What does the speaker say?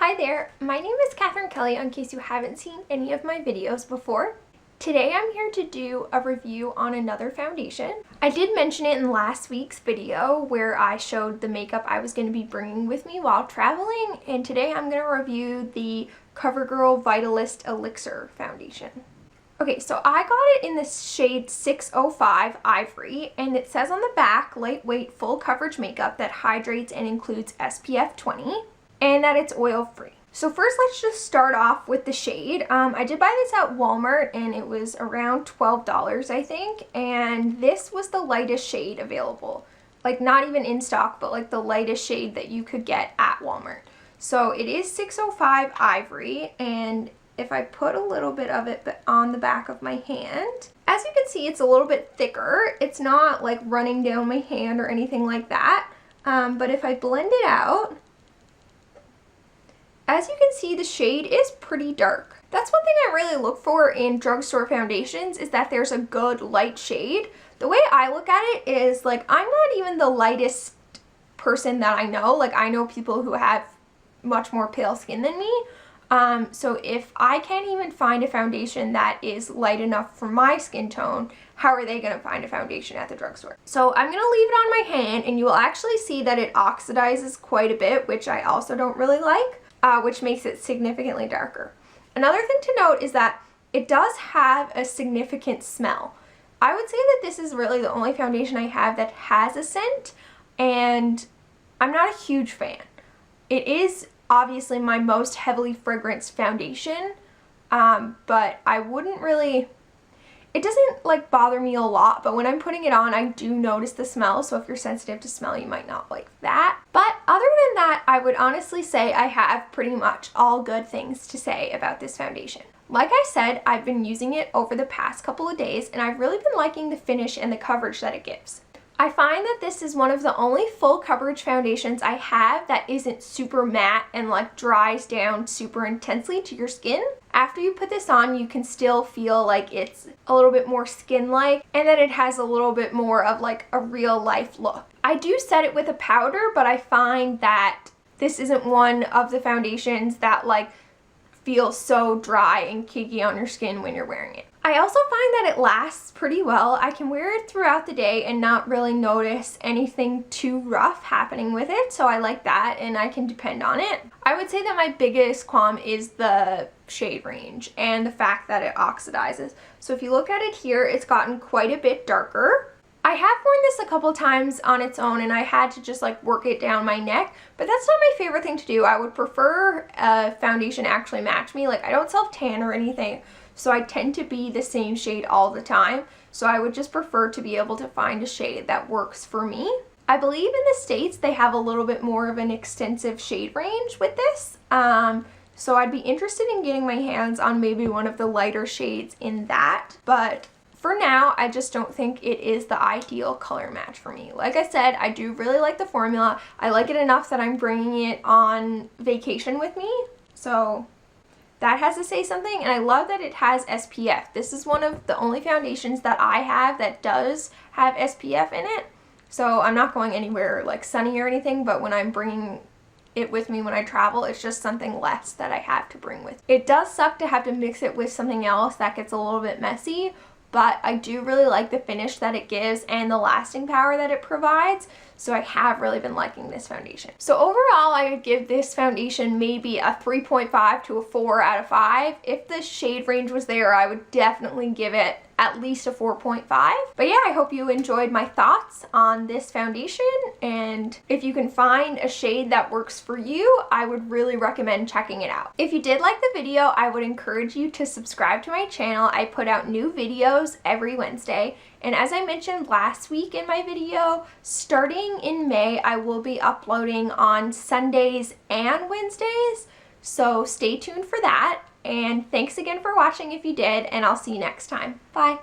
Hi there, my name is Catherine Kelly in case you haven't seen any of my videos before. Today I'm here to do a review on another foundation. I did mention it in last week's video where I showed the makeup I was going to be bringing with me while traveling, and today I'm going to review the COVERGIRL Vitalist Elixir Foundation. Okay, so I got it in the shade 605 Ivory, and it says on the back, lightweight full coverage makeup that hydrates and includes SPF 20. And that it's oil-free. So first let's just start off with the shade. I did buy this at Walmart and it was around $12 I think, and this was the lightest shade available. Like not even in stock, but like the lightest shade that you could get at Walmart. So it is 605 Ivory, and if I put a little bit of it on the back of my hand, as you can see it's a little bit thicker. It's not like running down my hand or anything like that, but if I blend it out, as you can see, the shade is pretty dark. That's one thing I really look for in drugstore foundations, is that there's a good light shade. The way I look at it is like, I'm not even the lightest person that I know. Like I know people who have much more pale skin than me. So if I can't even find a foundation that is light enough for my skin tone, how are they going to find a foundation at the drugstore? So I'm going to leave it on my hand and you will actually see that it oxidizes quite a bit, which I also don't really like. Which makes it significantly darker. Another thing to note is that it does have a significant smell. I would say that this is really the only foundation I have that has a scent, and I'm not a huge fan. It is obviously my most heavily fragranced foundation, but I wouldn't really... It doesn't like bother me a lot, but when I'm putting it on, I do notice the smell. So if you're sensitive to smell, you might not like that. But other than that, I would honestly say I have pretty much all good things to say about this foundation. Like I said, I've been using it over the past couple of days, and I've really been liking the finish and the coverage that it gives. I find that this is one of the only full coverage foundations I have that isn't super matte and like dries down super intensely to your skin. After you put this on, you can still feel like it's a little bit more skin-like, and that it has a little bit more of like a real life look. I do set it with a powder, but I find that this isn't one of the foundations that like feels so dry and cakey on your skin when you're wearing it. I also find that it lasts pretty well. I can wear it throughout the day and not really notice anything too rough happening with it, so I like that and I can depend on it. I would say that my biggest qualm is the shade range and the fact that it oxidizes. So if you look at it here, it's gotten quite a bit darker. I have worn this a couple times on its own and I had to just like work it down my neck, but that's not my favorite thing to do. I would prefer a foundation actually match me. Like I don't self-tan or anything, so I tend to be the same shade all the time. So I would just prefer to be able to find a shade that works for me. I believe in the States they have a little bit more of an extensive shade range with this. So I'd be interested in getting my hands on maybe one of the lighter shades in that, but for now, I just don't think it is the ideal color match for me. Like I said, I do really like the formula. I like it enough that I'm bringing it on vacation with me. So that has to say something, and I love that it has SPF. This is one of the only foundations that I have that does have SPF in it. So I'm not going anywhere like sunny or anything, but when I'm bringing it with me when I travel, it's just something less that I have to bring with me. It does suck to have to mix it with something else that gets a little bit messy, but I do really like the finish that it gives and the lasting power that it provides, so I have really been liking this foundation. So overall, I would give this foundation maybe a 3.5 to a 4 out of 5. If the shade range was there, I would definitely give it at least a 4.5. But yeah, I hope you enjoyed my thoughts on this foundation, and if you can find a shade that works for you, I would really recommend checking it out. If you did like the video, I would encourage you to subscribe to my channel. I put out new videos every Wednesday, and as I mentioned last week in my video, starting in May, I will be uploading on Sundays and Wednesdays, so stay tuned for that. And thanks again for watching if you did, and I'll see you next time. Bye!